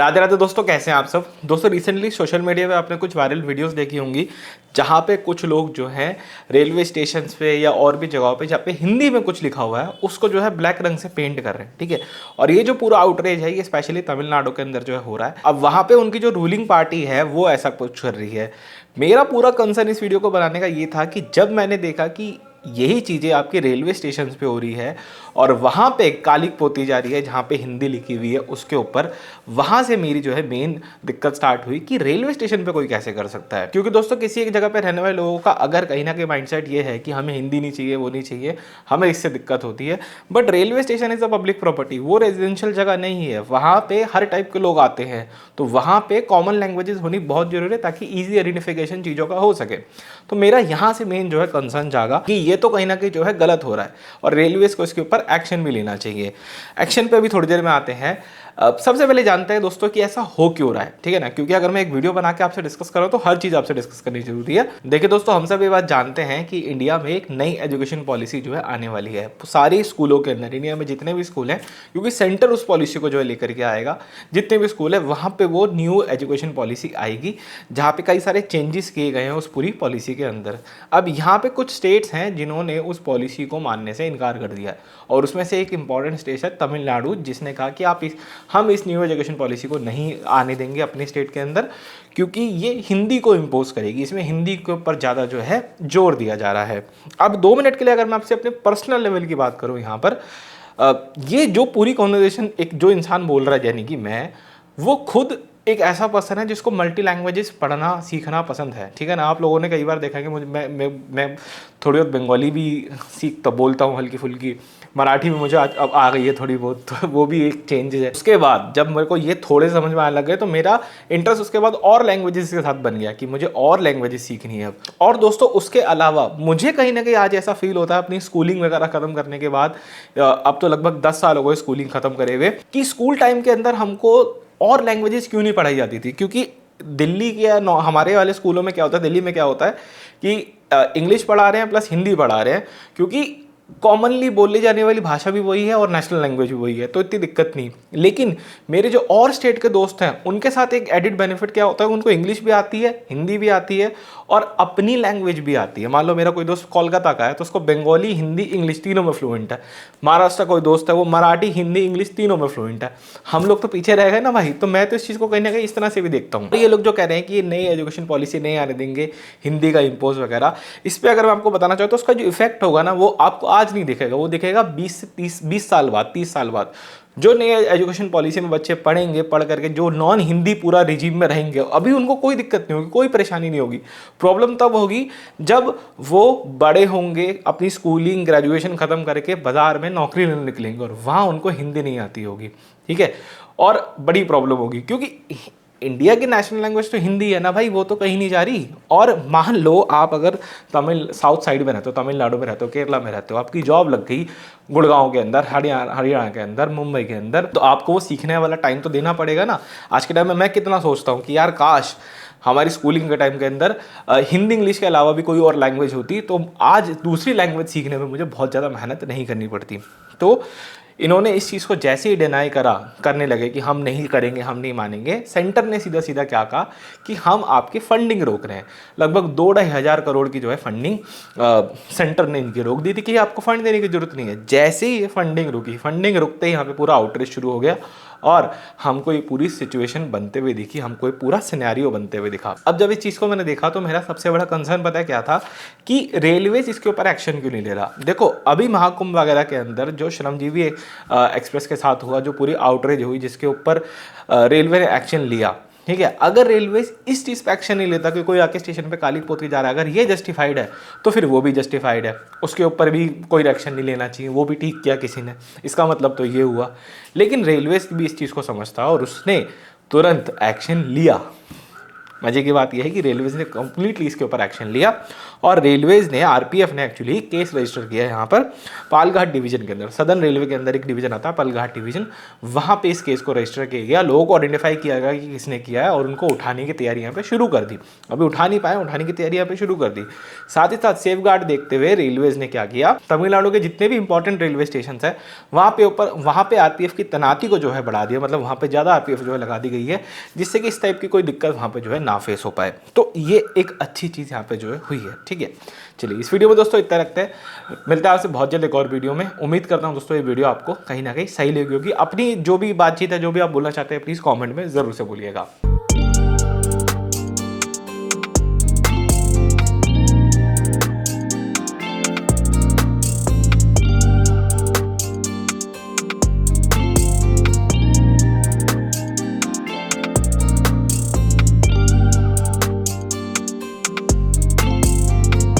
राधे राधे दोस्तों, कैसे हैं आप सब। दोस्तों रिसेंटली सोशल मीडिया पे आपने कुछ वायरल वीडियोस देखी होंगी जहाँ पे कुछ लोग जो हैं रेलवे स्टेशन पे या और भी जगहों पे जहाँ पे हिंदी में कुछ लिखा हुआ है उसको जो है ब्लैक रंग से पेंट कर रहे हैं, ठीक है। और ये जो पूरा आउटरीच है ये स्पेशली तमिलनाडु के अंदर जो है हो रहा है। अब वहाँ पे उनकी जो रूलिंग पार्टी है वो ऐसा कुछ कर रही है। मेरा पूरा कंसर्न इस वीडियो को बनाने का ये था कि जब मैंने देखा कि यही चीज़ें आपके रेलवे स्टेशन पे हो रही है और वहाँ पे कालिक पोती जा रही है जहाँ पे हिंदी लिखी हुई है उसके ऊपर, वहाँ से मेरी जो है मेन दिक्कत स्टार्ट हुई कि रेलवे स्टेशन पे कोई कैसे कर सकता है। क्योंकि दोस्तों किसी एक जगह पे रहने वाले लोगों का अगर कहीं ना कहीं माइंडसेट ये है कि हमें हिंदी नहीं चाहिए, वो नहीं चाहिए, हमें इससे दिक्कत होती है। But railway station is a public property, वो रेजिडेंशियल जगह नहीं है, वहाँ पे हर टाइप के लोग आते हैं, तो वहाँ पे कॉमन लैंग्वेजेस होनी बहुत जरूरी है ताकि ईजी आइडेंटिफिकेशन चीज़ों का हो सके। तो मेरा यहाँ से मेन जो है कंसर्न जागा कि ये तो कहीं ना कहीं जो है गलत हो रहा है और रेलवेज को इसके ऊपर एक्शन भी लेना चाहिए। एक्शन पे अभी थोड़ी देर में आते हैं। सबसे पहले जानते हैं दोस्तों कि ऐसा हो क्यों रहा है, ठीक है ना। क्योंकि अगर मैं एक वीडियो बना के आपसे डिस्कस कर रहा हूं तो हर चीज़ आपसे डिस्कस करनी जरूरी है। देखिए दोस्तों, हम सब ये बात जानते हैं कि इंडिया में एक नई एजुकेशन पॉलिसी जो है आने वाली है सारी स्कूलों के अंदर। इंडिया में जितने भी स्कूल हैं, क्योंकि सेंटर उस पॉलिसी को जो है लेकर के आएगा, जितने भी स्कूल है वहाँ पे वो न्यू एजुकेशन पॉलिसी आएगी जहाँ पे कई सारे चेंजेस किए गए हैं उस पूरी पॉलिसी के अंदर। अब यहाँ पे कुछ स्टेट्स हैं जिन्होंने उस पॉलिसी को मानने से इनकार कर दिया है और उसमें से एक इंपॉर्टेंट स्टेट है तमिलनाडु, जिसने कहा कि हम इस न्यू एजुकेशन पॉलिसी को नहीं आने देंगे अपने स्टेट के अंदर, क्योंकि ये हिंदी को इम्पोज करेगी। इसमें हिंदी के ऊपर ज़्यादा जो है जोर दिया जा रहा है। अब 2 मिनट के लिए अगर मैं आपसे अपने पर्सनल लेवल की बात करूँ यहाँ पर, ये जो पूरी कॉन्वर्जेशन एक जो इंसान बोल रहा है यानी कि मैं, वो खुद एक ऐसा पर्सन है जिसको मल्टी लैंग्वेजेस पढ़ना सीखना पसंद है, ठीक है ना। आप लोगों ने कई बार देखा है कि मुझे मैं थोड़ी बहुत बंगाली भी सीखता बोलता हूँ, हल्की फुल्की मराठी भी मुझे अब आ गई है थोड़ी बहुत, तो वो भी एक चेंज है। उसके बाद जब मेरे को ये थोड़े समझ में आने लग गए तो मेरा इंटरेस्ट उसके बाद और लैंग्वेजेस के साथ बन गया कि मुझे और लैंग्वेजेस सीखनी है। और दोस्तों उसके अलावा मुझे कहीं ना कहीं आज ऐसा फील होता है अपनी स्कूलिंग वगैरह खत्म करने के बाद, अब तो लगभग 10 साल हो गए स्कूलिंग खत्म करे हुए, कि स्कूल टाइम के अंदर हमको और लैंग्वेजेस क्यों नहीं पढ़ाई जाती थी। क्योंकि दिल्ली के हमारे वाले स्कूलों में क्या होता है, दिल्ली में क्या होता है कि इंग्लिश पढ़ा रहे हैं प्लस हिंदी पढ़ा रहे हैं, क्योंकि कॉमनली बोली जाने वाली भाषा भी वही है और नेशनल लैंग्वेज भी वही है, तो इतनी दिक्कत नहीं। लेकिन मेरे जो और स्टेट के दोस्त हैं उनके साथ एक एडिड बेनिफिट क्या होता है, उनको इंग्लिश भी आती है, हिंदी भी आती है और अपनी लैंग्वेज भी आती है। मान लो मेरा कोई दोस्त कोलकाता का है तो उसको बंगाली, हिंदी, इंग्लिश तीनों में फ्लुएंट है। महाराष्ट्र का कोई दोस्त है वो मराठी, हिंदी, इंग्लिश तीनों में फ्लुएंट है। हम लोग तो पीछे रह गए ना भाई। तो मैं तो इस चीज़ को कहीं ना कहीं इस तरह से भी देखता हूँ। तो ये लोग जो कह रहे हैं कि ये नई एजुकेशन पॉलिसी नहीं आने देंगे, हिंदी का इम्पोज वगैरह, इस पर अगर मैं आपको बताना चाहूँ तो उसका जो इफेक्ट होगा ना वो आपको आज नहीं दिखेगा, वो दिखेगा 20 से 20 साल बाद, 30 साल बाद। जो नए एजुकेशन पॉलिसी में बच्चे पढ़ेंगे, पढ़ करके जो नॉन हिंदी पूरा रिजीम में रहेंगे, अभी उनको कोई दिक्कत नहीं होगी, कोई परेशानी नहीं होगी। प्रॉब्लम तब होगी जब वो बड़े होंगे, अपनी स्कूलिंग ग्रेजुएशन खत्म करके बाजार में नौकरी लेने निकलेंगे और वहाँ उनको हिंदी नहीं आती होगी, ठीक है। और बड़ी प्रॉब्लम होगी क्योंकि इंडिया की नेशनल लैंग्वेज तो हिंदी है ना भाई, वो तो कहीं नहीं जा रही। और मान लो आप अगर साउथ साइड में रहते हो, तमिलनाडु में रहते हो, केरला में रहते हो, आपकी जॉब लग गई गुड़गांव के अंदर, हरियाणा के अंदर, मुंबई के अंदर, तो आपको वो सीखने वाला टाइम तो देना पड़ेगा ना। आज के टाइम में मैं कितना सोचता हूँ कि यार काश हमारी स्कूलिंग के टाइम के अंदर हिंदी इंग्लिश के अलावा भी कोई और लैंग्वेज होती, तो आज दूसरी लैंग्वेज सीखने में मुझे बहुत ज़्यादा मेहनत नहीं करनी पड़ती। तो इन्होंने इस चीज़ को जैसे ही डिनाई करने लगे कि हम नहीं करेंगे, हम नहीं मानेंगे, सेंटर ने सीधा सीधा क्या कहा कि हम आपकी फंडिंग रोक रहे हैं। लगभग 2-2.5 करोड़ की जो है फंडिंग सेंटर ने इनकी रोक दी थी कि आपको फंड देने की जरूरत नहीं है। जैसे ही ये फंडिंग रुकी, फंडिंग रुकते ही यहाँ पे पूरा आउटरीच शुरू हो गया और हमको ये पूरी सिचुएशन बनते हुए दिखी, हमको ये पूरा सिनेरियो बनते हुए दिखा। अब जब इस चीज़ को मैंने देखा तो मेरा सबसे बड़ा कंसर्न पता है क्या था कि रेलवेज इसके ऊपर एक्शन क्यों नहीं ले रहा। देखो अभी महाकुंभ वगैरह के अंदर जो श्रमजीवी एक्सप्रेस के साथ हुआ, जो पूरी आउटरीच हुई जिसके ऊपर रेलवे ने एक्शन लिया, ठीक है। अगर रेलवे इस चीज़ पे एक्शन नहीं लेता कि कोई आके स्टेशन पे काली पोत के जा रहा है, अगर ये जस्टिफाइड है तो फिर वो भी जस्टिफाइड है, उसके ऊपर भी कोई एक्शन नहीं लेना चाहिए, वो भी ठीक किया किसी ने। इसका मतलब तो ये हुआ। लेकिन रेलवे भी इस चीज़ को समझता और उसने तुरंत एक्शन लिया। मजे की बात यह है कि रेलवेज ने कंप्लीटली इसके ऊपर एक्शन लिया और रेलवेज ने, आरपीएफ ने एक्चुअली केस रजिस्टर किया यहाँ पर पालघाट डिवीजन के अंदर। सदर्न रेलवे के अंदर एक डिवीजन आता है पालघाट डिवीजन, वहाँ पे इस केस को रजिस्टर किया गया। लोगों को आइडेंटिफाई किया गया कि किसने किया है और उनको उठाने की तैयारी यहाँ पे शुरू कर दी। अभी उठा नहीं पाए, उठाने की तैयारी यहाँ पे शुरू कर दी। साथ ही साथ सेफ गार्ड देखते हुए रेलवेज ने क्या किया, तमिलनाडु के जितने भी इंपॉर्टेंट रेलवे स्टेशन है वहाँ पे आरपीएफ की तैनाती को जो है बढ़ा दिया, मतलब वहाँ पे ज़्यादा आरपीएफ जो है लगा दी गई है, जिससे कि इस टाइप की कोई दिक्कत वहाँ पे जो है ना फेस हो पाए। तो ये एक अच्छी चीज़ यहाँ पे जो है हुई है। ठीक है, चलिए इस वीडियो में दोस्तों इतना रखते हैं, मिलता है आपसे बहुत जल्द एक और वीडियो में। उम्मीद करता हूँ दोस्तों ये वीडियो आपको कहीं ना कहीं सही लगी होगी। अपनी जो भी बातचीत है, जो भी आप बोलना चाहते हैं, प्लीज़ कॉमेंट में ज़रूर से बोलिएगा।